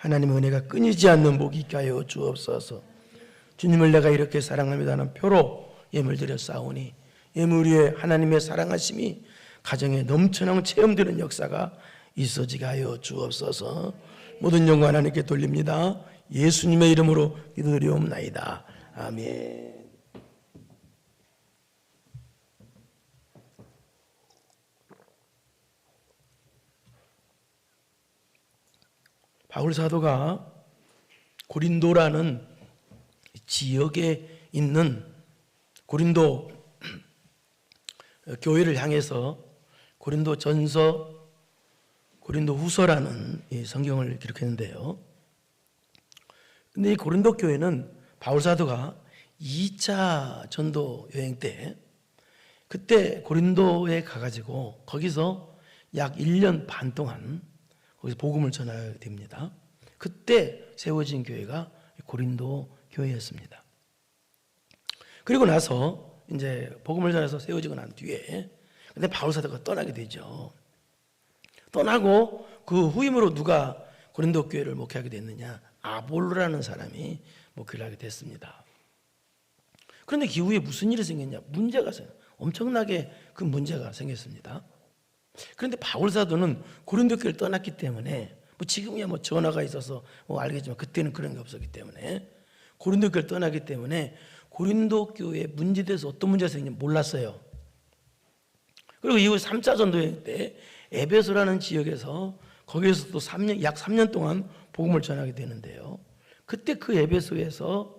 하나님의 은혜가 끊이지 않는 복이 있게 하여 주옵소서. 주님을 내가 이렇게 사랑합니다는 표로 예물 드려 싸우니 예물 위에 하나님의 사랑하심이 가정에 넘쳐나는 체험되는 역사가 있어지게 하여 주옵소서. 모든 영광 하나님께 돌립니다. 예수님의 이름으로 기도드리옵나이다. 아멘. 바울 사도가 고린도라는 지역에 있는 고린도 교회를 향해서 고린도 전서, 고린도 후서라는 이 성경을 기록했는데요. 근데 이 고린도 교회는 바울 사도가 2차 전도 여행 때 그때 고린도에 가가지고 거기서 약 1년 반 동안 거기서 복음을 전하게 됩니다. 그때 세워진 교회가 고린도 교회였습니다. 그리고 나서 이제 복음을 전해서 세워지고 난 뒤에 근데 바울 사도가 떠나게 되죠. 떠나고 그 후임으로 누가 고린도 교회를 목회하게 됐느냐? 아볼로라는 사람이 목회를 하게 됐습니다. 그런데 그 이후에 무슨 일이 생겼냐? 문제가 엄청나게 큰 문제가 생겼습니다. 그런데 바울 사도는 고린도 교회를 떠났기 때문에 지금이야 전화가 있어서 알겠지만 그때는 그런 게 없었기 때문에 고린도 교회를 떠나기 때문에 고린도 교회에 문제돼서 어떤 문제가 생긴지 몰랐어요. 그리고 이후 3차 전도여행 때 에베소라는 지역에서 거기에서 또 약 3년 동안 복음을 전하게 되는데요. 그때 그 에베소에서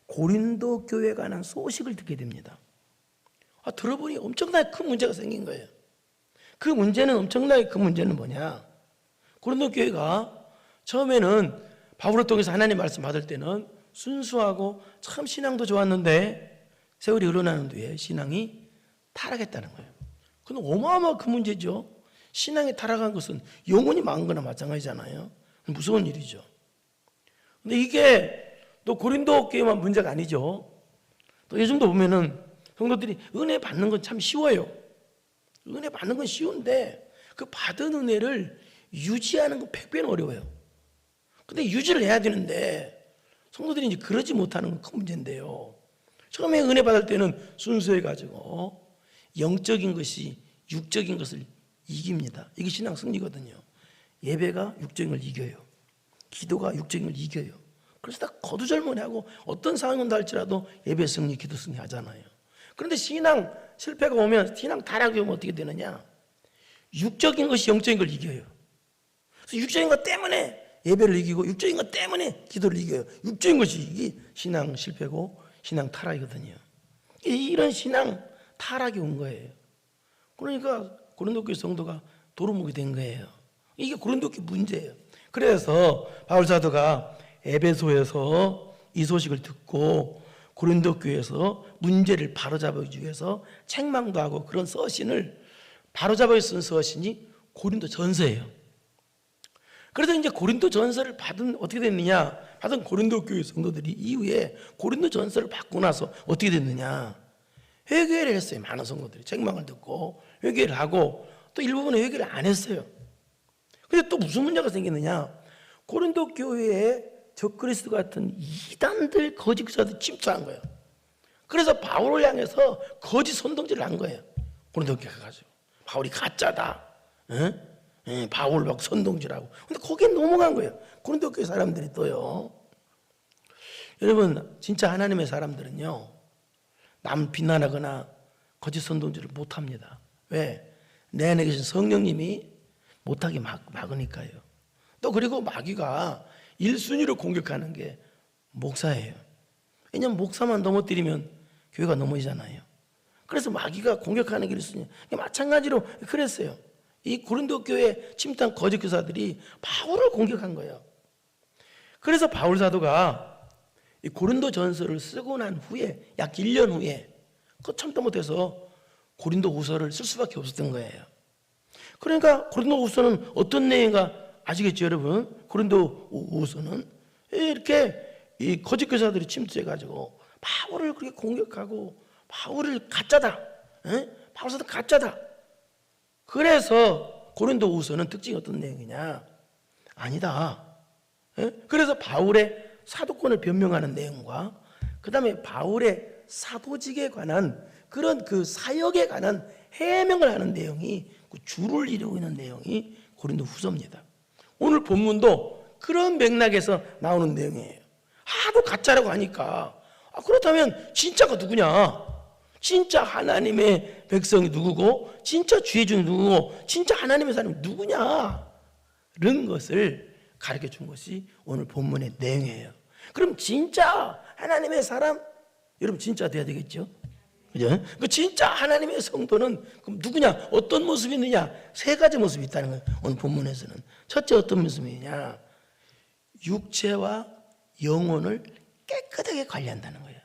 고린도 교회에 관한 소식을 듣게 됩니다. 들어보니 엄청나게 큰 문제가 생긴 거예요. 그 문제는 엄청나게 큰 문제는 뭐냐? 고린도 교회가 처음에는 바울을 통해서 하나님 말씀 받을 때는 순수하고 참 신앙도 좋았는데 세월이 흘러나는 뒤에 신앙이 타락했다는 거예요. 그건 어마어마한 큰 문제죠. 신앙이 타락한 것은 영혼이 망한 거나 마찬가지잖아요. 무서운 일이죠. 근데 이게 또 고린도 교회만 문제가 아니죠. 또 요즘도 보면은 성도들이 은혜 받는 건 참 쉬워요. 은혜 받는 건 쉬운데 그 받은 은혜를 유지하는 건 100배는 어려워요. 근데 유지를 해야 되는데 성도들이 이제 그러지 못하는 건 큰 문제인데요. 처음에 은혜 받을 때는 순수해가지고 영적인 것이 육적인 것을 이깁니다. 이게 신앙 승리거든요. 예배가 육적인 걸 이겨요. 기도가 육적인 걸 이겨요. 그래서 다 거두절문하고 어떤 상황이 온다 할지라도 예배 승리, 기도 승리 하잖아요. 그런데 신앙 실패가 오면, 신앙 타락이 오면 어떻게 되느냐? 육적인 것이 영적인 걸 이겨요. 그래서 육적인 것 때문에 예배를 이기고 육적인 것 때문에 기도를 이겨요. 육적인 것이 이게 신앙 실패고 신앙 타락이거든요. 이런 신앙 타락이 온 거예요. 그러니까 고린도 교회 성도가 도루묵이 된 거예요. 이게 고린도 교회 문제예요. 그래서 바울 사도가 에베소에서 이 소식을 듣고 고린도 교회에서 문제를 바로잡아주기 위해서 책망도 하고 그런 서신을 바로잡아 쓴 서신이 고린도 전서예요. 그래서 이제 고린도 전서를 어떻게 됐느냐? 받은 고린도 교회 성도들이 이후에 고린도 전서를 받고 나서 어떻게 됐느냐? 회개를 했어요. 많은 성도들이 책망을 듣고 회개를 하고 또 일부분은 회개를 안 했어요. 근데 또 무슨 문제가 생겼느냐? 고린도 교회에 적그리스도 같은 이단들 거짓 교사들 침투한 거예요. 그래서 바울을 향해서 거짓 선동질을 한 거예요. 고린도 교회 가가지고 바울이 가짜다. 바울 막 선동질하고. 근데 거기에 넘어간 거예요. 고린도 교회 사람들이 또요. 여러분 진짜 하나님의 사람들은요 남 비난하거나 거짓 선동질을 못합니다. 왜? 내 안에 계신 성령님이 못하게 막으니까요. 또 그리고 마귀가 1순위로 공격하는 게 목사예요. 왜냐하면 목사만 넘어뜨리면 교회가 넘어지잖아요. 그래서 마귀가 공격하는 게 1순위. 마찬가지로 그랬어요. 이 고린도 교회 침투한 거짓 교사들이 바울을 공격한 거예요. 그래서 바울 사도가 이 고린도 전서를 쓰고 난 후에 약 1년 후에 그거 참다 못해서 고린도 후서를 쓸 수밖에 없었던 거예요. 그러니까 고린도 후서는 어떤 내용인가 아시겠죠, 여러분? 고린도 후서는 이렇게 이 거짓 교사들이 침투해가지고 바울을 그렇게 공격하고 바울을 가짜다, 바울 사도 가짜다. 그래서 고린도 후서는 특징이 어떤 내용이냐? 아니다. 그래서 바울의 사도권을 변명하는 내용과 그 다음에 바울의 사도직에 관한 그런 그 사역에 관한 해명을 하는 내용이 그 줄을 이루고 있는 내용이 고린도 후서입니다. 오늘 본문도 그런 맥락에서 나오는 내용이에요. 하도 가짜라고 하니까 그렇다면 진짜가 누구냐? 진짜 하나님의 백성이 누구고 진짜 주의 종이 누구고 진짜 하나님의 사람이 누구냐? 이런 것을 가르쳐 준 것이 오늘 본문의 내용이에요. 그럼 진짜 하나님의 사람, 여러분 진짜 돼야 되겠죠? 그죠? 그 진짜 하나님의 성도는 그럼 누구냐? 어떤 모습이 있느냐? 세 가지 모습이 있다는 거예요. 오늘 본문에서는. 첫째 어떤 모습이냐? 육체와 영혼을 깨끗하게 관리한다는 거예요.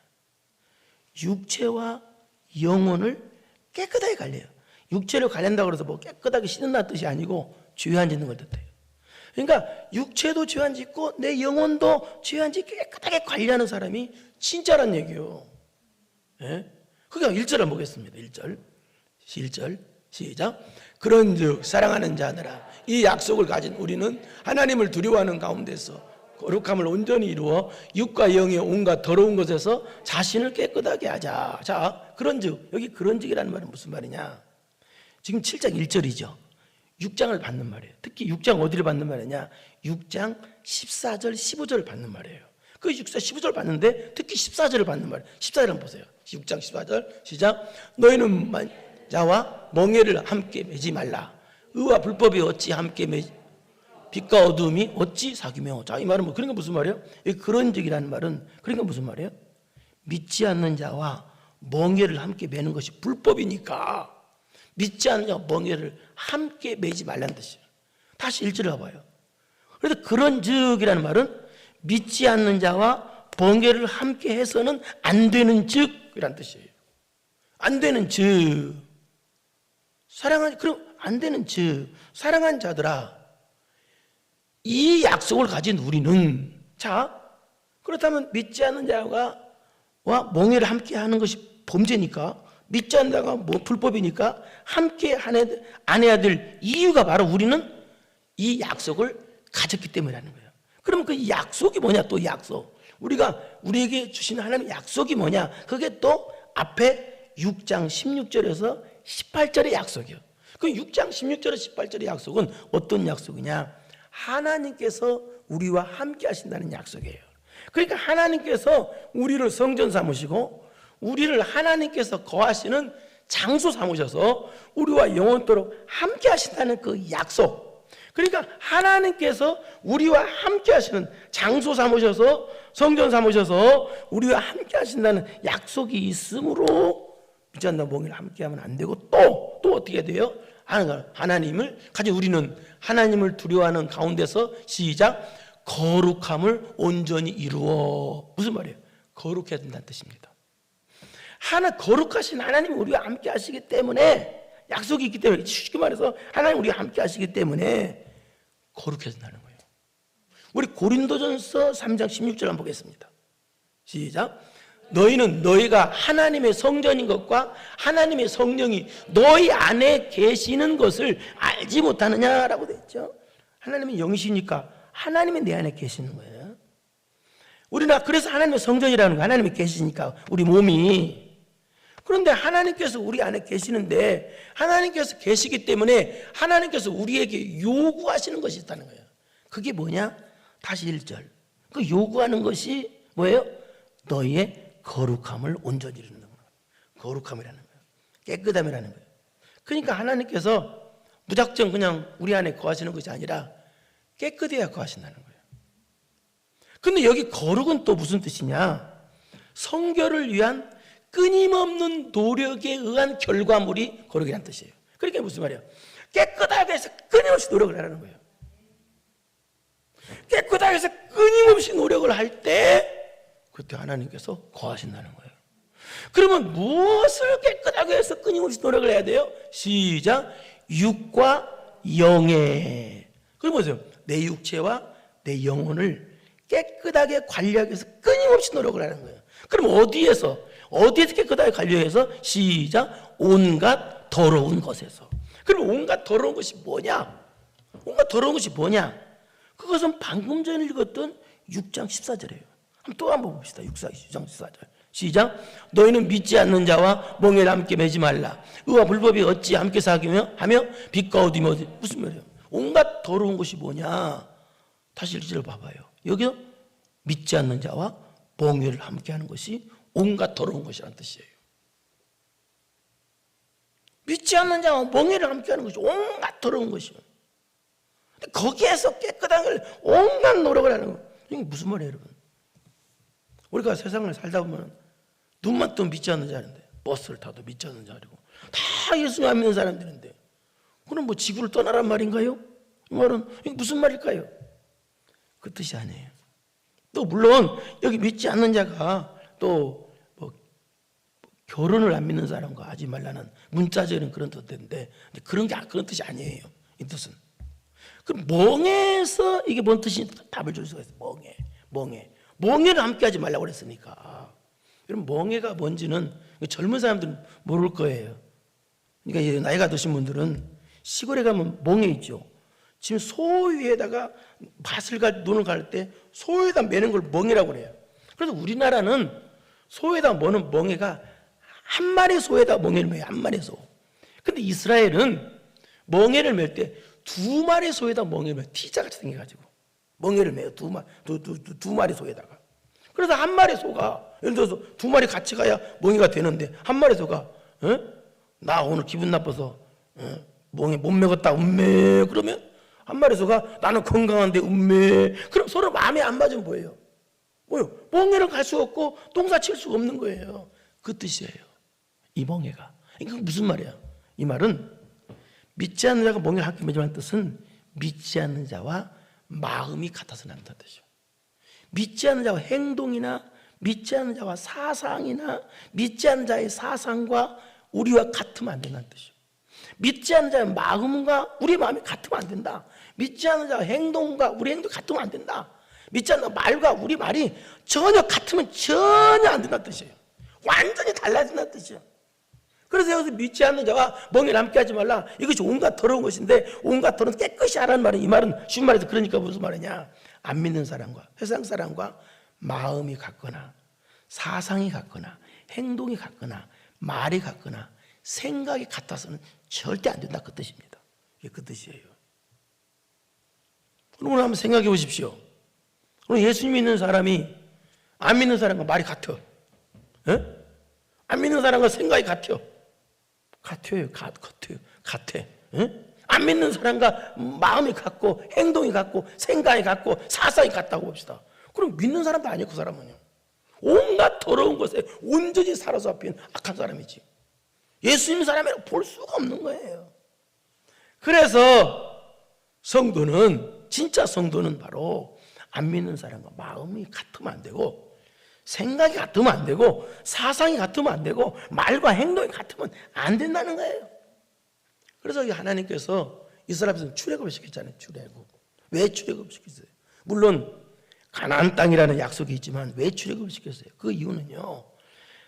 육체와 영혼을 깨끗하게 관리해요. 육체를 관리한다고 해서 뭐 깨끗하게 씻는다는 뜻이 아니고 죄 안 짓는 걸 뜻해요. 그러니까 육체도 죄 안 짓고 내 영혼도 죄 안 짓게 깨끗하게 관리하는 사람이 진짜란 얘기예요. 예? 그러니까 1절 한번 보겠습니다. 1절 시작. 그런즉 사랑하는 자들아 이 약속을 가진 우리는 하나님을 두려워하는 가운데서 거룩함을 온전히 이루어 육과 영의 온갖 더러운 것에서 자신을 깨끗하게 하자. 자, 그런즉 여기 그런즉이라는 말은 무슨 말이냐? 지금 7장 1절이죠. 6장을 받는 말이에요. 특히 6장 어디를 받는 말이냐? 6장 14절 15절을 받는 말이에요. 그 6장 15절 받는데 특히 14절을 받는 말이에요. 14절 한번 보세요. 6장 14절 시작. 너희는 자와 멍에를 함께 매지 말라. 의와 불법이 어찌 함께 매지? 빛과 어두움이 어찌 사귀며? 자, 이 말은 뭐 그러니까 무슨 말이에요? 이 그런즉이라는 말은 그러니까 무슨 말이에요? 믿지 않는 자와 멍에를 함께 매는 것이 불법이니까 믿지 않는 자와 멍에를 함께 매지 말라는 뜻이에요. 다시 1절을 봐봐요. 그래서 그런즉이라는 말은 믿지 않는 자와 멍에를 함께 해서는 안 되는 즉이라는 뜻이에요. 안 되는 즉 그럼 안 되는 즉 사랑한 자들아 이 약속을 가진 우리는 자 그렇다면 믿지 않는 자와 멍에를 함께 하는 것이 범죄니까 믿지 않는 자가 뭐 불법이니까 함께 안 해야 될 이유가 바로 우리는 이 약속을 가졌기 때문이라는 거예요. 그러면 그 약속이 뭐냐? 또 약속 우리에게 주신 하나님의 약속이 뭐냐? 그게 또 앞에 6장 16절에서 18절의 약속이요. 그 6장 16절에서 18절의 약속은 어떤 약속이냐? 하나님께서 우리와 함께 하신다는 약속이에요. 그러니까 하나님께서 우리를 성전 삼으시고 우리를 하나님께서 거하시는 장소 삼으셔서 우리와 영원토록 함께 하신다는 그 약속. 그러니까 하나님께서 우리와 함께 하시는 장소 삼으셔서 성전 삼으셔서 우리와 함께 하신다는 약속이 있으므로 믿지 않는 멍에를 함께 하면 안 되고 또 어떻게 돼요? 하나님을 가진 우리는 하나님을 두려워하는 가운데서 시작 거룩함을 온전히 이루어. 무슨 말이에요? 거룩해야 된다는 뜻입니다. 거룩하신 하나님이 우리와 함께 하시기 때문에 약속이 있기 때문에 쉽게 말해서 하나님 우리와 함께 하시기 때문에 거룩해야 된다는 거예요. 우리 고린도전서 3장 16절 한번 보겠습니다. 시작. 너희는 너희가 하나님의 성전인 것과 하나님의 성령이 너희 안에 계시는 것을 알지 못하느냐라고 되어 있죠. 하나님은 영이시니까 하나님이 내 안에 계시는 거예요. 우리는 그래서 하나님의 성전이라는 거 하나님이 계시니까 우리 몸이. 그런데 하나님께서 우리 안에 계시는데 하나님께서 계시기 때문에 하나님께서 우리에게 요구하시는 것이 있다는 거예요. 그게 뭐냐? 다시 1절. 그 요구하는 것이 뭐예요? 너희의 거룩함을 온전히 이루는 거예요. 거룩함이라는 거예요. 깨끗함이라는 거예요. 그러니까 하나님께서 무작정 그냥 우리 안에 거하시는 것이 아니라 깨끗해야 거하신다는 거예요. 근데 여기 거룩은 또 무슨 뜻이냐? 성결을 위한 끊임없는 노력에 의한 결과물이 거룩이라는 뜻이에요. 그러니까 무슨 말이에요? 깨끗하게 해서 끊임없이 노력을 하라는 거예요. 깨끗하게 해서 끊임없이 노력을 할 때 그때 하나님께서 거하신다는 거예요. 그러면 무엇을 깨끗하게 해서 끊임없이 노력을 해야 돼요? 시작. 육과 영에. 그럼 보세요. 내 육체와 내 영혼을 깨끗하게 관리하기 위해서 끊임없이 노력을 하는 거예요. 그럼 어디에서 깨끗하게 관리해서? 시작. 온갖 더러운 것에서. 그럼 온갖 더러운 것이 뭐냐? 온갖 더러운 것이 뭐냐? 그것은 방금 전에 읽었던 6장 14절이에요. 한번 봅시다. 6장 14절. 시작. 너희는 믿지 않는 자와 멍에를 함께 매지 말라. 의와 불법이 어찌 함께 사귀며 하며 빛과 어둠이 어디, 무슨 말이에요? 온갖 더러운 것이 뭐냐? 다시 1절을 봐봐요. 여기서 믿지 않는 자와 멍에를 함께 하는 것이 온갖 더러운 것이라는 뜻이에요. 믿지 않는 자와 멍에를 함께 하는 것이 온갖 더러운 것이에요. 거기에서 깨끗한 걸 온갖 노력을 하는 거예요. 이게 무슨 말이에요, 여러분? 우리가 세상을 살다 보면 눈만 뜨면 믿지 않는 자인데, 버스를 타도 믿지 않는 자리고, 다 예수님 안 믿는 사람들인데, 그럼 뭐 지구를 떠나란 말인가요? 이 말은 이게 무슨 말일까요? 그 뜻이 아니에요. 또 물론 여기 믿지 않는 자가 또 뭐 결혼을 안 믿는 사람과 하지 말라는 문자적인 그런 뜻인데, 그런 게 그런 뜻이 아니에요. 이 뜻은. 그럼 멍에서 이게 뭔 뜻인지 답을 줄 수가 있어요. 멍에를 함께 하지 말라고 그랬으니까. 여러분, 멍에가 뭔지는 젊은 사람들은 모를 거예요. 그러니까 나이가 드신 분들은 시골에 가면 멍에 있죠. 지금 소 위에다가 밭을 눈을 갈 때 소에다 매는 걸 멍에라고 그래요. 그래서 우리나라는 소에다 매는 멍에가 한 마리 소에다 멍에를 매요. 한 마리 소. 근데 이스라엘은 멍에를 맬 때 두 마리 소에다 멍에를 매요. T자같이 생겨가지고 멍에를 매요. 두 마리 소에다가. 그래서 한 마리 소가, 예를 들어서 두 마리 같이 가야 멍에가 되는데, 한 마리 소가 나 오늘 기분 나빠서 멍에 못 먹었다 음메, 그러면 한 마리 소가 나는 건강한데 음메, 그럼 서로 마음에 안 맞으면 뭐예요? 멍에를 갈 수 없고 똥사 칠 수가 없는 거예요. 그 뜻이에요, 이 멍에가. 그러니까 무슨 말이야? 이 말은 믿지 않는 자가 멍에를 함께 매지라는 뜻은 믿지 않는 자와 마음이 같아서 난다는 뜻이죠. 믿지 않는 자와 행동이나 믿지 않는 자와 사상이나 믿지 않는 자의 사상과 우리와 같으면 안 된다는 뜻이죠. 믿지 않는 자의 마음과 우리 마음이 같으면 안 된다. 믿지 않는 자의 행동과 우리 행동이 같으면 안 된다. 믿지 않는 말과 우리 말이 전혀 같으면 전혀 안 된다는 뜻이에요. 완전히 달라진다는 뜻이에요. 그래서 여기서 믿지 않는 자와 멍에를 함께 하지 말라. 이것이 온갖 더러운 것인데, 온갖 더러운 깨끗이 하라는 말은, 이 말은 쉬운 말에서 그러니까 무슨 말이냐? 안 믿는 사람과 세상 사람과 마음이 같거나 사상이 같거나 행동이 같거나 말이 같거나 생각이 같아서는 절대 안 된다, 그 뜻입니다. 이게 그 뜻이에요. 오늘 한번 생각해 보십시오. 오늘 예수님 믿는 사람이 안 믿는 사람과 말이 같아. 안 믿는 사람과 생각이 같아. 같아. 안 믿는 사람과 마음이 같고 행동이 같고 생각이 같고 사상이 같다고 봅시다. 그럼 믿는 사람도 아니에요. 그 사람은요, 온갖 더러운 것에 온전히 사로잡힌 악한 사람이지. 예수님 사람이라고 볼 수가 없는 거예요. 그래서 성도는, 진짜 성도는 바로 안 믿는 사람과 마음이 같으면 안 되고, 생각이 같으면 안 되고, 사상이 같으면 안 되고, 말과 행동이 같으면 안 된다는 거예요. 그래서 하나님께서 이스라엘 백성 출애굽을 시켰잖아요. 출애굽. 왜 출애굽을 시켰어요? 물론 가나안 땅이라는 약속이 있지만 왜 출애굽을 시켰어요? 그 이유는요,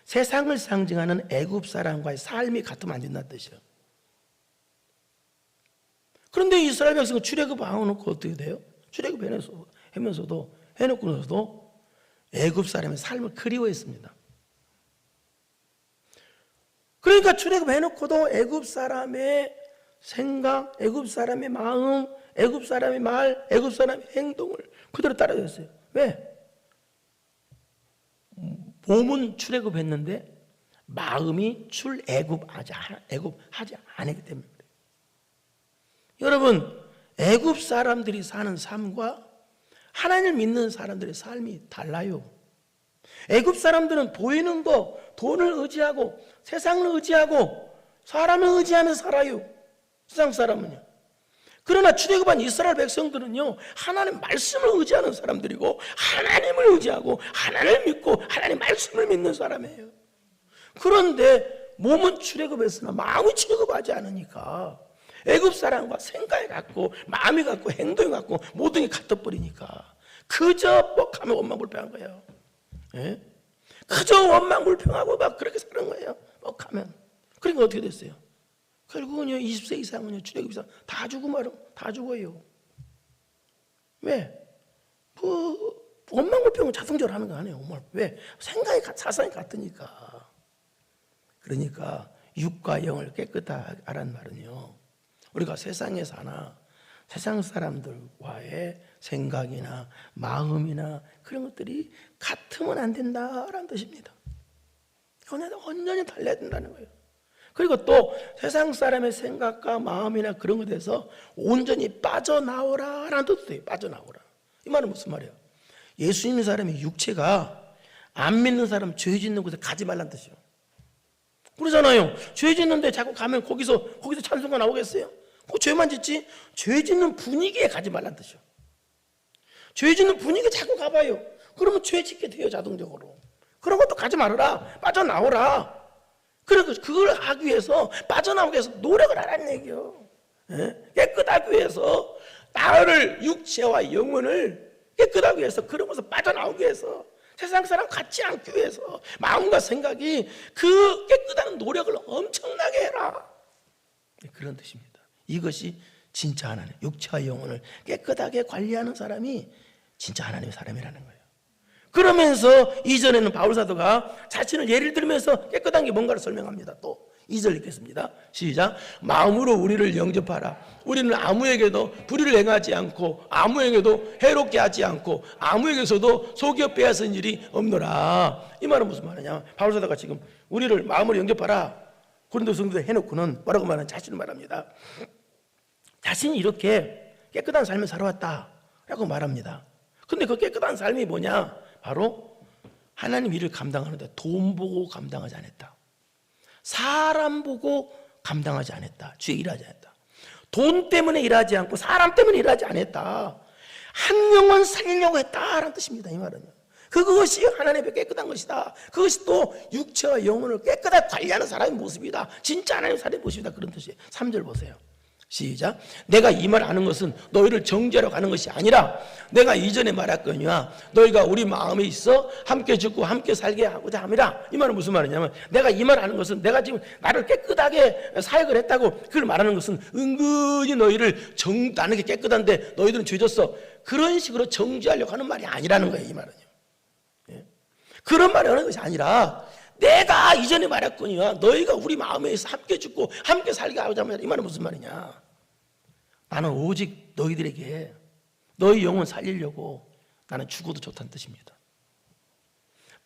세상을 상징하는 애굽 사람과의 삶이 같으면 안 된다는 뜻이에요. 그런데 이스라엘 백성은 출애굽 안 해놓고 어떻게 돼요? 출애굽 해놓고서도 애굽 사람의 삶을 그리워했습니다. 그러니까 출애굽 해놓고도 애굽 사람의 생각, 애굽 사람의 마음, 애굽 사람의 말, 애굽 사람의 행동을 그대로 따라줬어요. 왜? 몸은 출애굽했는데 마음이 애굽하지 않았기 때문에 그래요. 여러분, 애굽 사람들이 사는 삶과 하나님을 믿는 사람들의 삶이 달라요. 애굽 사람들은 보이는 거, 돈을 의지하고 세상을 의지하고 사람을 의지하면서 살아요. 세상 사람은요. 그러나 출애굽한 이스라엘 백성들은요, 하나님 말씀을 의지하는 사람들이고 하나님을 의지하고 하나님을 믿고 하나님 말씀을 믿는 사람이에요. 그런데 몸은 출애굽했으나 마음이 출애굽하지 않으니까 애굽 사람과 생각이 같고 마음이 같고 행동이 같고 모든 게 같아버리니까 그저 뻑하면 원망불평한 거예요. 예? 그저 원망불평하고 막 그렇게 사는 거예요. 뻑하면. 그러니까 어떻게 됐어요? 결국은요, 20세 이상은요, 출애굽 이상 다 죽고 말은 다 죽어요. 왜? 원망불평은 자동적으로 하는 거 아니에요. 왜? 생각이 사상이 같으니까. 그러니까 육과 영을 깨끗하게 하란 말은요, 우리가 세상에 사나 세상 사람들과의 생각이나 마음이나 그런 것들이 같으면 안 된다라는 뜻입니다. 이거는 완전히 달라야 된다는 거예요. 그리고 또 세상 사람의 생각과 마음이나 그런 것에 대해서 온전히 빠져나오라라는 뜻도 돼요. 빠져나오라. 이 말은 무슨 말이에요? 예수 믿는 사람의 육체가 안 믿는 사람 죄 짓는 곳에 가지 말란 뜻이에요. 그러잖아요. 죄 짓는데 자꾸 가면 거기서 찬송가 나오겠어요? 그 죄만 짓지 죄 짓는 분위기에 가지 말란 뜻이에요. 죄 짓는 분위기에 자꾸 가봐요. 그러면 죄 짓게 돼요, 자동적으로. 그런 것도 가지 말아라. 빠져나오라. 그래서 그걸 하기 위해서, 빠져나오기 위해서 노력을 하라는 얘기예요. 깨끗하기 위해서, 나를, 육체와 영혼을 깨끗하기 위해서, 그런 것에서 빠져나오기 위해서, 세상 사람 같지 않기 위해서 마음과 생각이 그 깨끗한 노력을 엄청나게 해라. 그런 뜻입니다. 이것이 진짜 하나님, 육체와 영혼을 깨끗하게 관리하는 사람이 진짜 하나님의 사람이라는 거예요. 그러면서 이전에는 바울 사도가 자신을 예를 들면서 깨끗한 게 뭔가를 설명합니다. 또 2절 읽겠습니다. 시작. 마음으로 우리를 영접하라. 우리는 아무에게도 불의를 행하지 않고 아무에게도 해롭게 하지 않고 아무에게서도 속여 빼앗은 일이 없노라. 이 말은 무슨 말이냐? 바울 사도가 지금 우리를 마음으로 영접하라 고린도 성도에 해놓고는 뭐라고 말하는, 자신을 말합니다. 자신이 이렇게 깨끗한 삶을 살아왔다라고 말합니다. 근데 그 깨끗한 삶이 뭐냐? 바로 하나님 일을 감당하는데 돈 보고 감당하지 않았다. 사람 보고 감당하지 않았다. 주의 일하지 않았다. 돈 때문에 일하지 않고 사람 때문에 일하지 않았다. 한 영혼 살리려고 했다라는 뜻입니다. 이 말은요. 그것이 하나님의 깨끗한 것이다. 그것이 또 육체와 영혼을 깨끗하게 관리하는 사람의 모습이다. 진짜 하나님의 사람의 모습이다. 그런 뜻이에요. 3절 보세요. 시작. 내가 이 말 하는 것은 너희를 정죄하러 가는 것이 아니라 내가 이전에 말했거니와 너희가 우리 마음에 있어 함께 죽고 함께 살게 하고자 함이라. 이 말은 무슨 말이냐면, 내가 이 말 하는 것은 내가 지금 나를 깨끗하게 사역을 했다고 그걸 말하는 것은 은근히 너희를 나는 게 깨끗한데 너희들은 죄졌어, 그런 식으로 정죄하려고 하는 말이 아니라는 거예요. 이 말은요. 예? 그런 말을 하는 것이 아니라 내가 이전에 말했거니와 너희가 우리 마음에 있어 함께 죽고 함께 살게 하고자 합니다. 이 말은 무슨 말이냐? 나는 오직 너희들에게 너희 영혼 살리려고 나는 죽어도 좋다는 뜻입니다.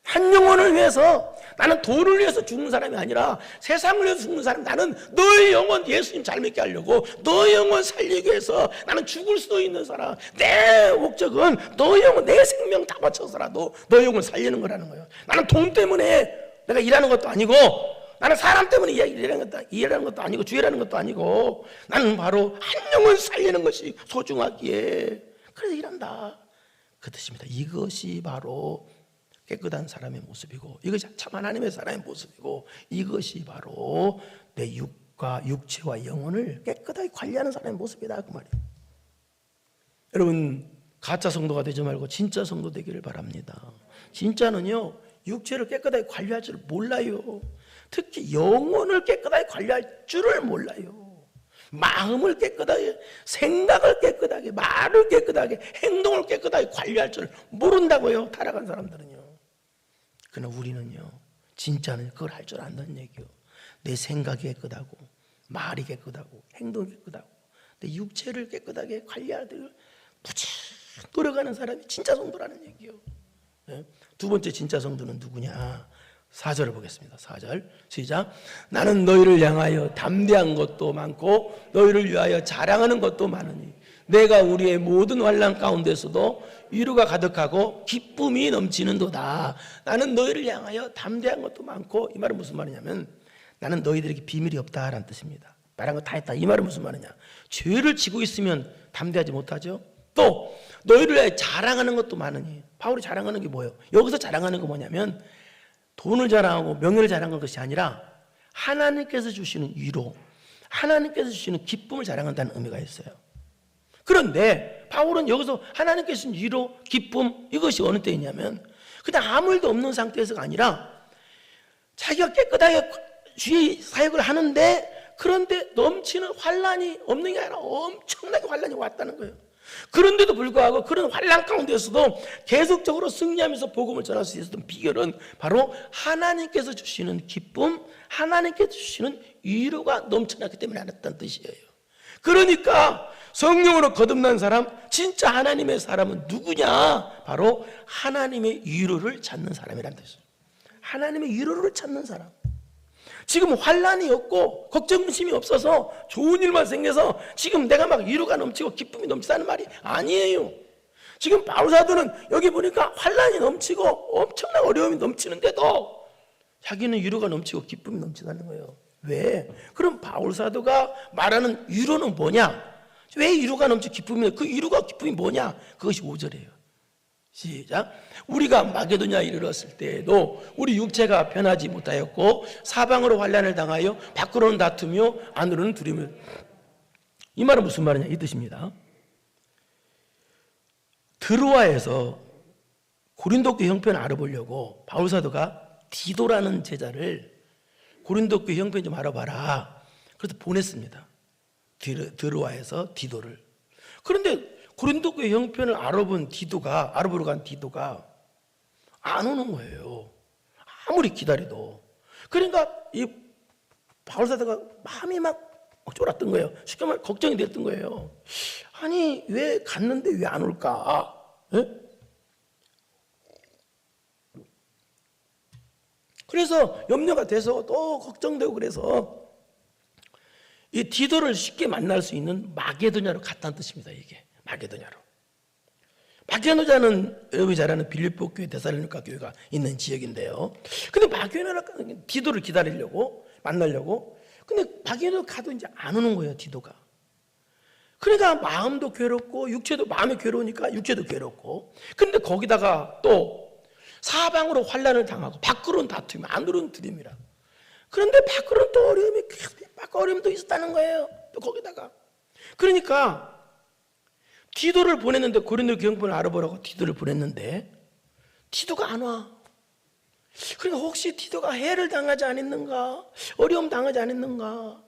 한 영혼을 위해서, 나는 돈을 위해서 죽는 사람이 아니라 세상을 위해서 죽는 사람, 나는 너희 영혼 예수님 잘 믿게 하려고 너희 영혼 살리기 위해서 나는 죽을 수도 있는 사람. 내 목적은 너희 영혼, 내 생명 다 바쳐서라도 너희 영혼 살리는 거라는 거예요. 나는 돈 때문에 내가 일하는 것도 아니고, 나는 사람 때문에 일하는 것도 아니고, 주의라는 것도 아니고, 나는 바로 한 영혼 살리는 것이 소중하기에 그래서 일한다. 그 뜻입니다. 이것이 바로 깨끗한 사람의 모습이고, 이것이 참 하나님의 사람의 모습이고, 이것이 바로 내 육체와 영혼을 깨끗하게 관리하는 사람의 모습이다. 그 말이에요. 여러분, 가짜 성도가 되지 말고 진짜 성도 되기를 바랍니다. 진짜는요, 육체를 깨끗하게 관리할 줄 몰라요. 특히 영혼을 깨끗하게 관리할 줄을 몰라요. 마음을 깨끗하게, 생각을 깨끗하게, 말을 깨끗하게, 행동을 깨끗하게 관리할 줄 모른다고요, 타락한 사람들은요. 그러나 우리는요, 진짜는 그걸 할 줄 안다는 얘기요. 내 생각이 깨끗하고, 말이 깨끗하고, 행동이 깨끗하고, 내 육체를 깨끗하게 관리하듯 부지런히 노력하는 사람이 진짜 성도라는 얘기요. 네? 두 번째 진짜 성도는 누구냐? 4절을 보겠습니다. 4절 시작. 나는 너희를 향하여 담대한 것도 많고 너희를 위하여 자랑하는 것도 많으니 내가 우리의 모든 환난 가운데서도 위로가 가득하고 기쁨이 넘치는도다. 나는 너희를 향하여 담대한 것도 많고, 이 말은 무슨 말이냐면 나는 너희들에게 비밀이 없다라는 뜻입니다. 말한 거 다 했다. 이 말은 무슨 말이냐? 죄를 지고 있으면 담대하지 못하죠. 또 너희를 위하여 자랑하는 것도 많으니, 바울이 자랑하는 게 뭐예요? 여기서 자랑하는 거 뭐냐면 돈을 자랑하고 명예를 자랑하는 것이 아니라 하나님께서 주시는 위로, 하나님께서 주시는 기쁨을 자랑한다는 의미가 있어요. 그런데 바울은 여기서 하나님께서 주신 위로, 기쁨, 이것이 어느 때이냐면 그냥 아무 일도 없는 상태에서가 아니라 자기가 깨끗하게 주의 사역을 하는데, 그런데 넘치는 환난이 없는 게 아니라 엄청나게 환난이 왔다는 거예요. 그런데도 불구하고 그런 환난 가운데서도 계속적으로 승리하면서 복음을 전할 수 있었던 비결은 바로 하나님께서 주시는 기쁨, 하나님께서 주시는 위로가 넘쳐났기 때문에 알았다는 뜻이에요. 그러니까 성령으로 거듭난 사람, 진짜 하나님의 사람은 누구냐? 바로 하나님의 위로를 찾는 사람이란 뜻이에요. 하나님의 위로를 찾는 사람. 지금 환난이 없고 걱정심이 없어서 좋은 일만 생겨서 지금 내가 막 위로가 넘치고 기쁨이 넘치다는 말이 아니에요. 지금 바울 사도는 여기 보니까 환난이 넘치고 엄청난 어려움이 넘치는데도 자기는 위로가 넘치고 기쁨이 넘치다는 거예요. 왜? 그럼 바울 사도가 말하는 위로는 뭐냐? 왜 위로가 넘치고 기쁨이, 그 위로가 기쁨이 뭐냐? 그것이 5절이에요. 시작. 우리가 마게도냐에 이르렀을 때에도 우리 육체가 변하지 못하였고 사방으로 환난을 당하여 밖으로는 다투며 안으로는 두려움을. 이 말은 무슨 말이냐? 이 뜻입니다. 드로아에서 고린도교 형편을 알아보려고 바울 사도가 디도라는 제자를 고린도교 형편 좀 알아봐라. 그래서 보냈습니다. 드로아에서 디도를. 그런데 고린도교 형편을 알아보러 간 디도가 안 오는 거예요. 아무리 기다려도. 그러니까 이 바울 사도가 마음이 막 쫄았던 거예요. 쉽게 말해 걱정이 됐던 거예요. 아니 왜 갔는데 왜 안 올까? 에? 그래서 염려가 돼서 또 걱정되고 그래서 이 디도를 쉽게 만날 수 있는 마게도냐로 갔다는 뜻입니다. 이게 마게도냐로. 마게도냐는 여러분이 잘 아는 빌립보 교회, 데살로니가 교회가 있는 지역인데요. 근데 마게도냐로 디도를 기다리려고 만나려고. 근데 마게도냐 가도 이제 안 오는 거예요. 디도가. 그러니까 마음도 괴롭고 육체도 마음이 괴로우니까 육체도 괴롭고. 근데 거기다가 또 사방으로 환난을 당하고 밖으로는 다투며 안으로는 두려움이라. 그런데 밖으로는 또 어려움이 어려움도 있었다는 거예요. 또 거기다가. 그러니까 디도를 보냈는데 고린도 교형편을 알아보라고 디도를 보냈는데 디도가 안 와. 그러니까 혹시 디도가 해를 당하지 않았는가? 어려움 당하지 않았는가?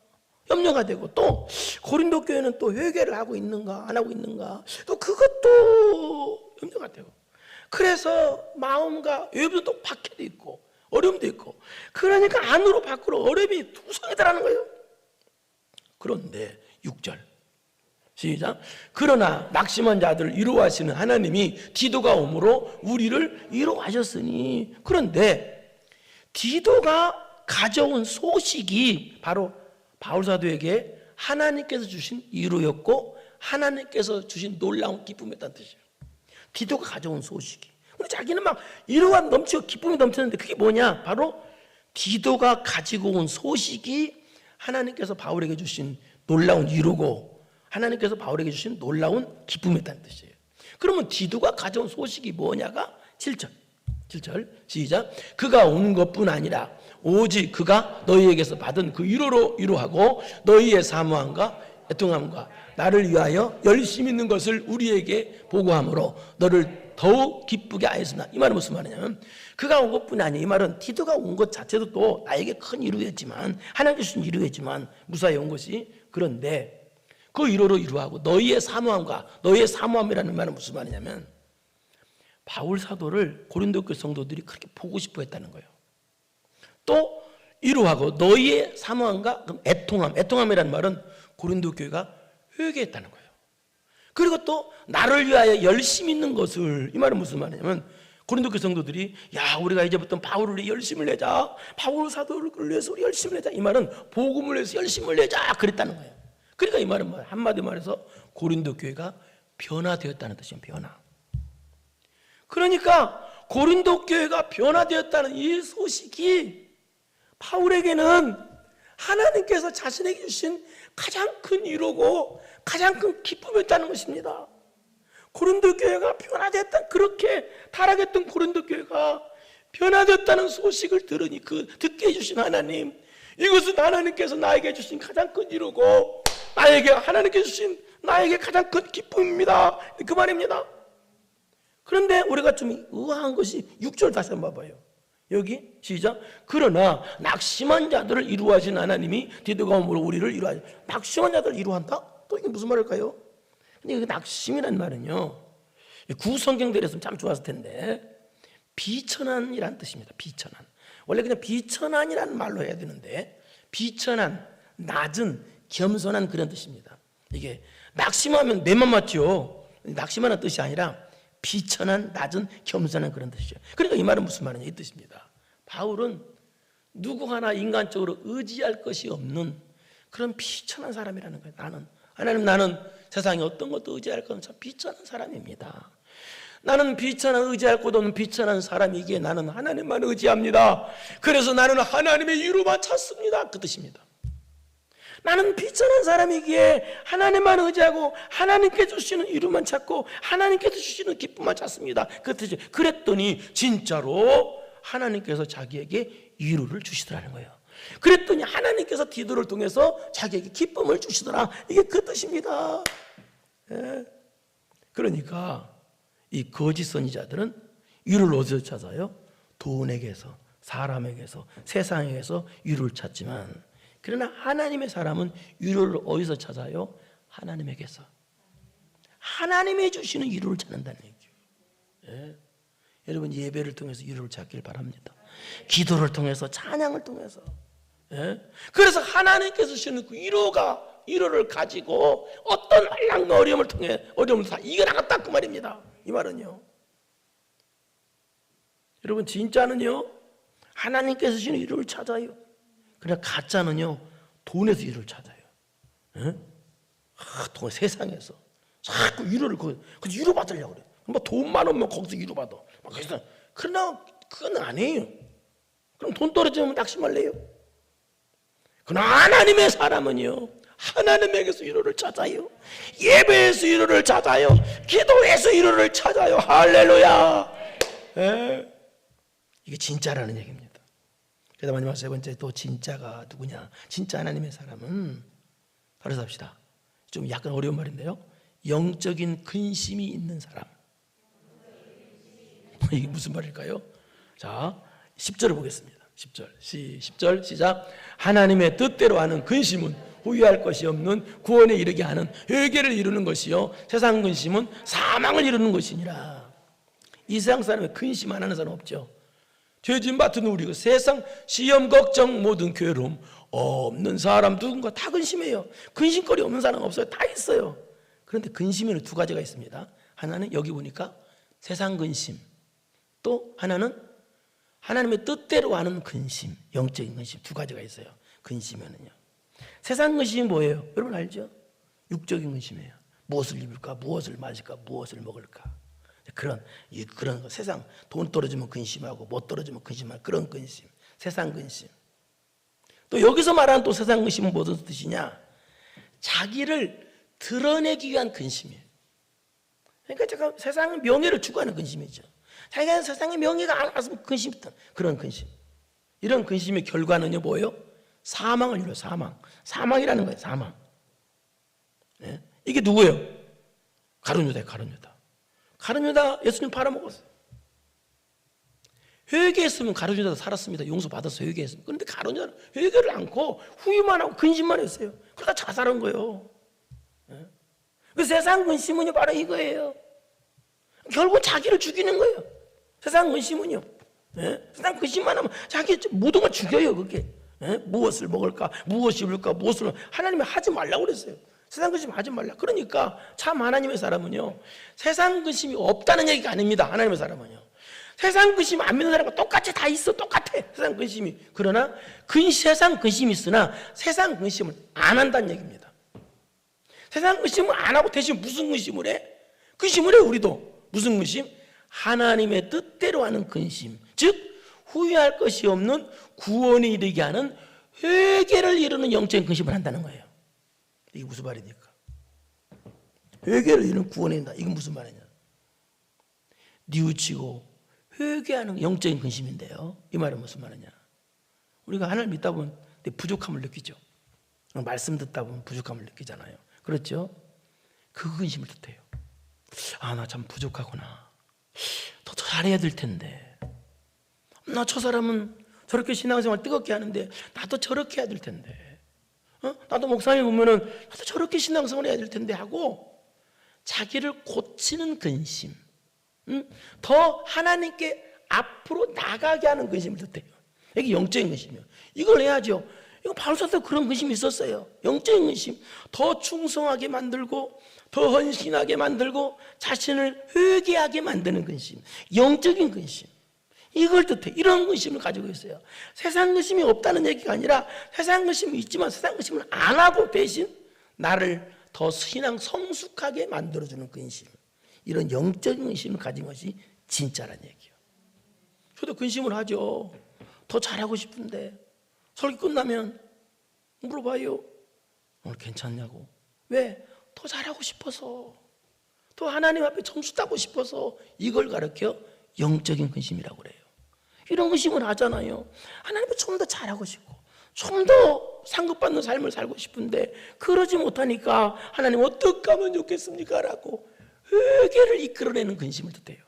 염려가 되고 또 고린도 교회는 또 회개를 하고 있는가? 안 하고 있는가? 또 그것도 염려가 되고. 그래서 마음과 외부도 또 박해도 있고 어려움도 있고 그러니까 안으로 밖으로 어려움이 투성이더라는 거예요. 그런데 6절 시작. 그러나 낙심한 자들을 위로하시는 하나님이 디도가 오므로 우리를 위로하셨으니. 그런데 디도가 가져온 소식이 바로 바울 사도에게 하나님께서 주신 위로였고 하나님께서 주신 놀라운 기쁨이었다는 뜻이에요. 디도가 가져온 소식이. 근데 자기는 막 위로가 넘치고 기쁨이 넘쳤는데 그게 뭐냐? 바로 디도가 가지고 온 소식이 하나님께서 바울에게 주신 놀라운 위로고 하나님께서 바울에게 주신 놀라운 기쁨이었다는 뜻이에요. 그러면 디도가 가져온 소식이 뭐냐가 7절 시작. 그가 온 것뿐 아니라 오직 그가 너희에게서 받은 그 위로로 위로하고 너희의 사모함과 애통함과 나를 위하여 열심 있는 것을 우리에게 보고함으로 너를 더욱 기쁘게 하였으나. 이 말은 무슨 말이냐면 그가 온 것뿐이 아니에요. 이 말은 디도가 온 것 자체도 또 나에게 큰 위로였지만 하나님께 주신 위로였지만 무사히 온 것이. 그런데 그 위로로 위로하고 너희의 사모함과 너희의 사모함이라는 말은 무슨 말이냐면 바울 사도를 고린도 교회 성도들이 그렇게 보고 싶어 했다는 거예요. 또 위로하고 너희의 사모함과 애통함이라는 말은 고린도 교회가 회개했다는 거예요. 그리고 또 나를 위하여 열심히 있는 것을. 이 말은 무슨 말이냐면 고린도 교회 성도들이 야 우리가 이제부터 바울을 위해 열심을 내자. 바울 사도를 위해서 우리 열심을 내자. 이 말은 복음을 위해서 열심을 내자 그랬다는 거예요. 그러니까 이 말은 한마디 말해서 고린도 교회가 변화되었다는 뜻이에요. 변화. 그러니까 고린도 교회가 변화되었다는 이 소식이 바울에게는 하나님께서 자신에게 주신 가장 큰 위로고 가장 큰 기쁨이었다는 것입니다. 고린도 교회가 변화되었다. 그렇게 타락했던 고린도 교회가 변화되었다는 소식을 들으니 그 듣게 해주신 하나님, 이것은 하나님께서 나에게 주신 가장 큰 위로고 하나님께서 주신 나에게 가장 큰 기쁨입니다. 그 말입니다. 그런데 우리가 좀 의아한 것이 6절 다시 한번 봐봐요. 여기 시작. 그러나 낙심한 자들을 위로하신 하나님이 디도가 오므로 우리를 위로하시. 낙심한 자들을 위로한다? 또 이게 무슨 말일까요? 근데 그 낙심이란 말은요, 구성경대로 했으면 참 좋았을 텐데 비천한이란 뜻입니다. 비천한. 원래 그냥 비천한이라는 말로 해야 되는데 비천한, 낮은, 겸손한 그런 뜻입니다. 이게 낙심하면 내만 맞죠. 낙심하는 뜻이 아니라 비천한, 낮은, 겸손한 그런 뜻이죠. 그러니까 이 말은 무슨 말이냐 이 뜻입니다. 바울은 누구 하나 인간적으로 의지할 것이 없는 그런 비천한 사람이라는 거예요. 하나님, 나는 세상에 어떤 것도 의지할 것 없는 비천한 사람입니다. 나는 비천한, 의지할 곳 없는 비천한 사람이기에 나는 하나님만 의지합니다. 그래서 나는 하나님의 위로만 찾습니다. 그 뜻입니다. 나는 비천한 사람이기에 하나님만 의지하고 하나님께 주시는 위로만 찾고 하나님께서 주시는 기쁨만 찾습니다. 그 뜻이. 그랬더니 진짜로 하나님께서 자기에게 위로를 주시더라는 거예요. 그랬더니 하나님께서 디도를 통해서 자기에게 기쁨을 주시더라. 이게 그 뜻입니다. 예. 그러니까 이 거짓 선지자들은 위로를 어디서 찾아요? 돈에게서, 사람에게서, 세상에게서 위로를 찾지만, 그러나 하나님의 사람은 위로를 어디서 찾아요? 하나님에게서. 하나님이 주시는 위로를 찾는다는 얘기죠. 예. 여러분 예배를 통해서 위로를 찾길 바랍니다. 기도를 통해서, 찬양을 통해서. 예? 그래서 하나님께서 주시는 그 위로를 가지고 어떤 한량과 어려움을 통해 어려움을 다 이겨나갔다 그 말입니다. 이 말은요, 여러분 진짜는요 하나님께서 주시는 위로를 찾아요. 그러나 가짜는요 돈에서 위로를 찾아요. 예? 세상에서 자꾸 위로를 위로 받으려고 그래요. 뭐 돈만 오면 거기서 위로 받아. 그러나 그건 아니에요. 그럼 돈 떨어지면 낙심할래요? 그러나 하나님의 사람은요 하나님에게서 위로를 찾아요. 예배에서 위로를 찾아요. 기도에서 위로를 찾아요. 할렐루야. 예. 이게 진짜라는 얘기입니다. 그래서 마지막 세 번째, 또 진짜가 누구냐? 진짜 하나님의 사람은 바로 합시다. 좀 약간 어려운 말인데요, 영적인 근심이 있는 사람. 이게 무슨 말일까요? 자, 10절을 보겠습니다. 10절 시작. 하나님의 뜻대로 하는 근심은 후회할 것이 없는 구원에 이르게 하는 회개를 이루는 것이요, 세상 근심은 사망을 이루는 것이니라. 이 세상 사람의 근심 안 하는 사람 없죠. 죄짐 받은 우리, 세상 시험 걱정 모든 괴로움 없는 사람 누군가 다 근심해요. 근심거리 없는 사람 없어요. 다 있어요. 그런데 근심에는 두 가지가 있습니다. 하나는 여기 보니까 세상 근심, 또 하나는 하나님의 뜻대로 하는 근심, 영적인 근심, 두 가지가 있어요. 근심에는요. 세상 근심이 뭐예요? 여러분 알죠? 육적인 근심이에요. 무엇을 입을까, 무엇을 마실까, 무엇을 먹을까. 그런 거, 세상 돈 떨어지면 근심하고 못 떨어지면 근심하고 그런 근심, 세상 근심. 또 여기서 말하는 또 세상 근심은 무슨 뜻이냐? 자기를 드러내기 위한 근심이에요. 그러니까 제가 세상의 명예를 추구하는 근심이죠. 자기가 세상의 명예가 안 왔으면 근심했던 그런 근심. 이런 근심의 결과는요 뭐예요? 사망을 이뤄요. 사망이라는 거예요. 사망. 네? 이게 누구예요? 가룟유다예요. 가룟유다 예수님 팔아먹었어요. 회개했으면 가룟유다도 살았습니다. 용서받았어요. 회개했으면. 그런데 가룟유다는 회개를 않고 후회만 하고 근심만 했어요. 그러다 자살한 거예요. 네? 그 세상 근심은요 바로 이거예요. 결국 자기를 죽이는 거예요. 세상 근심은요. 네? 세상 근심만 하면 자기 모든 걸 죽여요. 그게. 네? 무엇을 먹을까, 무엇이 입을까, 무엇을, 하나님이 하지 말라고 그랬어요. 세상 근심 하지 말라. 그러니까 참 하나님의 사람은요 세상 근심이 없다는 얘기가 아닙니다. 하나님의 사람은요 세상 근심 안 믿는 사람과 똑같이 다 있어. 똑같아 세상 근심이. 그러나 세상 근심이 있으나 세상 근심을 안 한다는 얘기입니다. 세상 근심을 안 하고 대신 무슨 근심을 해? 근심을 해. 우리도 무슨 근심? 하나님의 뜻대로 하는 근심, 즉 후회할 것이 없는 구원에 이르게 하는 회개를 이루는 영적인 근심을 한다는 거예요. 이게 무슨 말입니까? 회개를 이루는 구원에 이른다. 이건 무슨 말이냐? 뉘우치고 회개하는 영적인 근심인데요. 이 말은 무슨 말이냐? 우리가 하나님 믿다 보면 부족함을 느끼죠. 말씀 듣다 보면 부족함을 느끼잖아요. 그렇죠? 그 근심을 뜻해요. 아, 나 참 부족하구나. 더 잘해야 될 텐데. 나 저 사람은 저렇게 신앙생활 뜨겁게 하는데 나도 저렇게 해야 될 텐데. 나도 목사님 보면은 나도 저렇게 신앙생활 해야 될 텐데 하고 자기를 고치는 근심, 더 하나님께 앞으로 나가게 하는 근심을 뜻해요. 이게 영적인 근심이에요. 이걸 해야죠. 이거 바울사도 그런 근심이 있었어요. 영적인 근심, 더 충성하게 만들고 더 헌신하게 만들고 자신을 회개하게 만드는 근심, 영적인 근심, 이걸 뜻해. 이런 근심을 가지고 있어요. 세상 근심이 없다는 얘기가 아니라 세상 근심이 있지만 세상 근심을 안 하고 대신 나를 더 신앙 성숙하게 만들어주는 근심, 이런 영적인 근심을 가진 것이 진짜란 얘기예요. 저도 근심을 하죠. 더 잘하고 싶은데 설교 끝나면 물어봐요. 오늘 괜찮냐고. 왜? 더 잘하고 싶어서, 더 하나님 앞에 점수 따고 싶어서. 이걸 가르쳐 영적인 근심이라고 그래요. 이런 근심을 하잖아요. 하나님 앞에 좀 더 잘하고 싶고 좀 더 상급받는 삶을 살고 싶은데 그러지 못하니까 하나님 어떻게 하면 좋겠습니까? 라고 회개를 이끌어내는 근심을 뜻해요.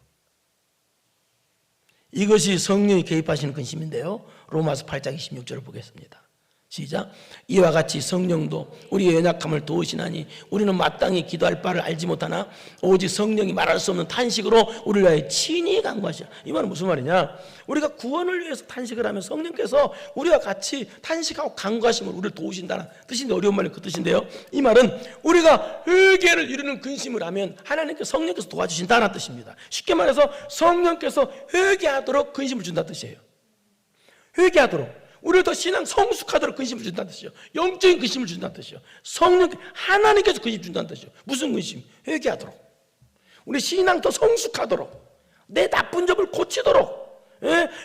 이것이 성령이 개입하시는 근심인데요, 로마서 8장 26절을 보겠습니다. 시작. 이와 같이 성령도 우리의 연약함을 도우시나니 우리는 마땅히 기도할 바를 알지 못하나 오직 성령이 말할 수 없는 탄식으로 우리를 위하여 친히 간구하시라. 이 말은 무슨 말이냐? 우리가 구원을 위해서 탄식을 하면 성령께서 우리와 같이 탄식하고 간구하심으로 우리를 도우신다는 뜻인데, 어려운 말이 그 뜻인데요, 이 말은 우리가 회개를 이루는 근심을 하면 하나님께서, 성령께서 도와주신다는 뜻입니다. 쉽게 말해서 성령께서 회개하도록 근심을 준다는 뜻이에요. 회개하도록, 우리를 더 신앙 성숙하도록 근심을 준다는 뜻이죠. 영적인 근심을 준다는 뜻이죠. 성령, 하나님께서 근심 준다는 뜻이죠. 무슨 근심? 회개하도록, 우리 신앙 더 성숙하도록, 내 나쁜 점을 고치도록,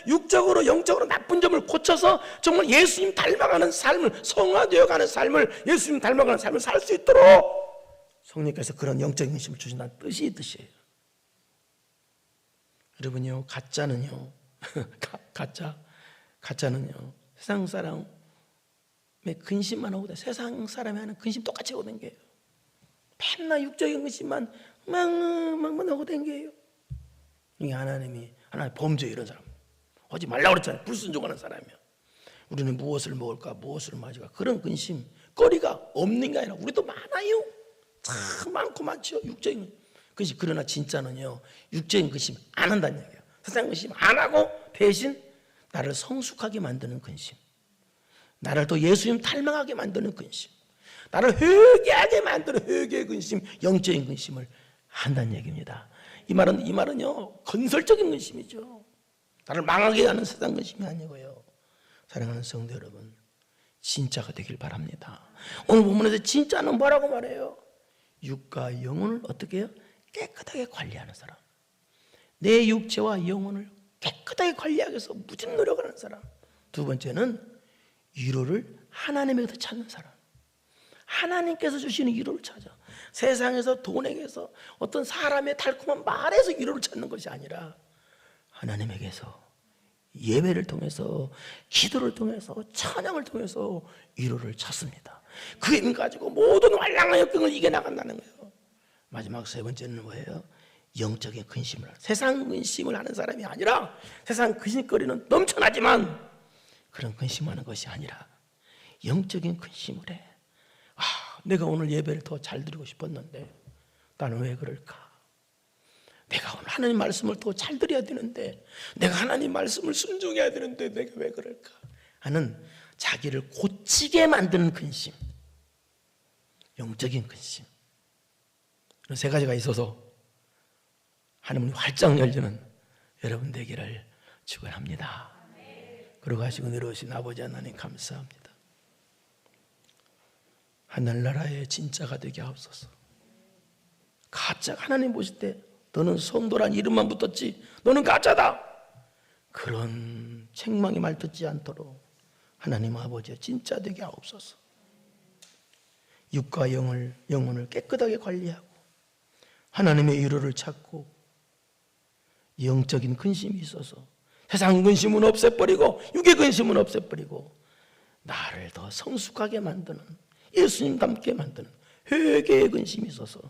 육적으로 영적으로 나쁜 점을 고쳐서 정말 예수님 닮아가는 삶을, 성화되어가는 삶을, 예수님 닮아가는 삶을 살 수 있도록 성령께서 그런 영적인 근심을 주신다는 뜻이에요. 여러분요, 가짜는요 가짜는요 세상 사람의 근심만 하고, 세상 사람이 하는 근심 똑같이 하고 댕겨요. 맨날 육적인 근심만 막 하고 댕겨요. 이게 하나님 범죄, 이런 사람 하지 말라고 그랬잖아요. 불순종하는 사람이야. 우리는 무엇을 먹을까, 무엇을 마실까, 그런 근심 거리가 없는 게 아니라 우리도 많아요. 참 많죠, 육적인 근심. 그러나 진짜는요, 육적인 근심 안 한다는 얘기예요. 세상 근심 안 하고 대신 나를 성숙하게 만드는 근심, 나를 더 예수님 닮아가게 만드는 근심, 나를 회개하게 만드는 회개의 근심, 영적인 근심을 한다는 얘기입니다. 이 말은요 건설적인 근심이죠. 나를 망하게 하는 세상 근심이 아니고요. 사랑하는 성도 여러분, 진짜가 되길 바랍니다. 오늘 본문에서 진짜는 뭐라고 말해요? 육과 영혼을 어떻게 해요? 깨끗하게 관리하는 사람. 내 육체와 영혼을 깨끗하게 관리하기 위해서 무진 노력을 하는 사람. 두 번째는 위로를 하나님에게서 찾는 사람. 하나님께서 주시는 위로를 찾아. 세상에서, 돈에게서, 어떤 사람의 달콤한 말에서 위로를 찾는 것이 아니라 하나님에게서, 예배를 통해서, 기도를 통해서, 찬양을 통해서 위로를 찾습니다. 그 힘 가지고 모든 완랑한 역경을 이겨나간다는 거예요. 마지막 세 번째는 뭐예요? 영적인 근심을, 세상 근심을 하는 사람이 아니라, 세상 근심거리는 넘쳐나지만 그런 근심하는 것이 아니라 영적인 근심을 해. 내가 오늘 예배를 더 잘 드리고 싶었는데 나는 왜 그럴까? 내가 오늘 하나님 말씀을 더 잘 드려야 되는데, 내가 하나님 말씀을 순종해야 되는데 내가 왜 그럴까? 하는 자기를 고치게 만드는 근심, 영적인 근심. 이런 세 가지가 있어서 하나님이 활짝 열리는 여러분 되기를 축원합니다. 그러고 하시고 내려오신 아버지 하나님 감사합니다. 하늘나라의 진짜가 되게 하옵소서. 가짜, 하나님 보실 때 너는 성도란 이름만 붙었지 너는 가짜다, 그런 책망의 말 듣지 않도록 하나님 아버지 진짜 되게 하옵소서. 육과 영혼을 깨끗하게 관리하고 하나님의 위로를 찾고 영적인 근심이 있어서 세상 근심은 없애버리고 육의 근심은 없애버리고 나를 더 성숙하게 만드는, 예수님 닮게 만드는 회개의 근심이 있어서,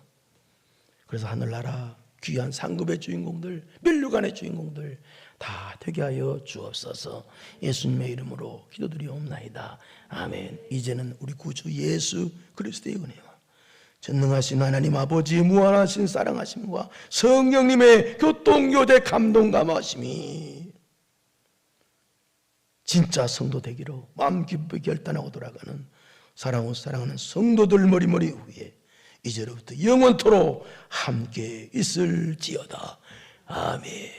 그래서 하늘나라 귀한 상급의 주인공들, 면류관의 주인공들 다 되게 하여 주옵소서. 예수님의 이름으로 기도드리옵나이다. 아멘. 이제는 우리 구주 예수 그리스도의 은혜와 전능하신 하나님 아버지의 무한하신 사랑하심과 성령님의 교통교제 감동 감화심이 진짜 성도 되기로 마음 깊이 결단하고 돌아가는 사랑하는 성도들 머리머리 위에 이제로부터 영원토록 함께 있을지어다. 아멘.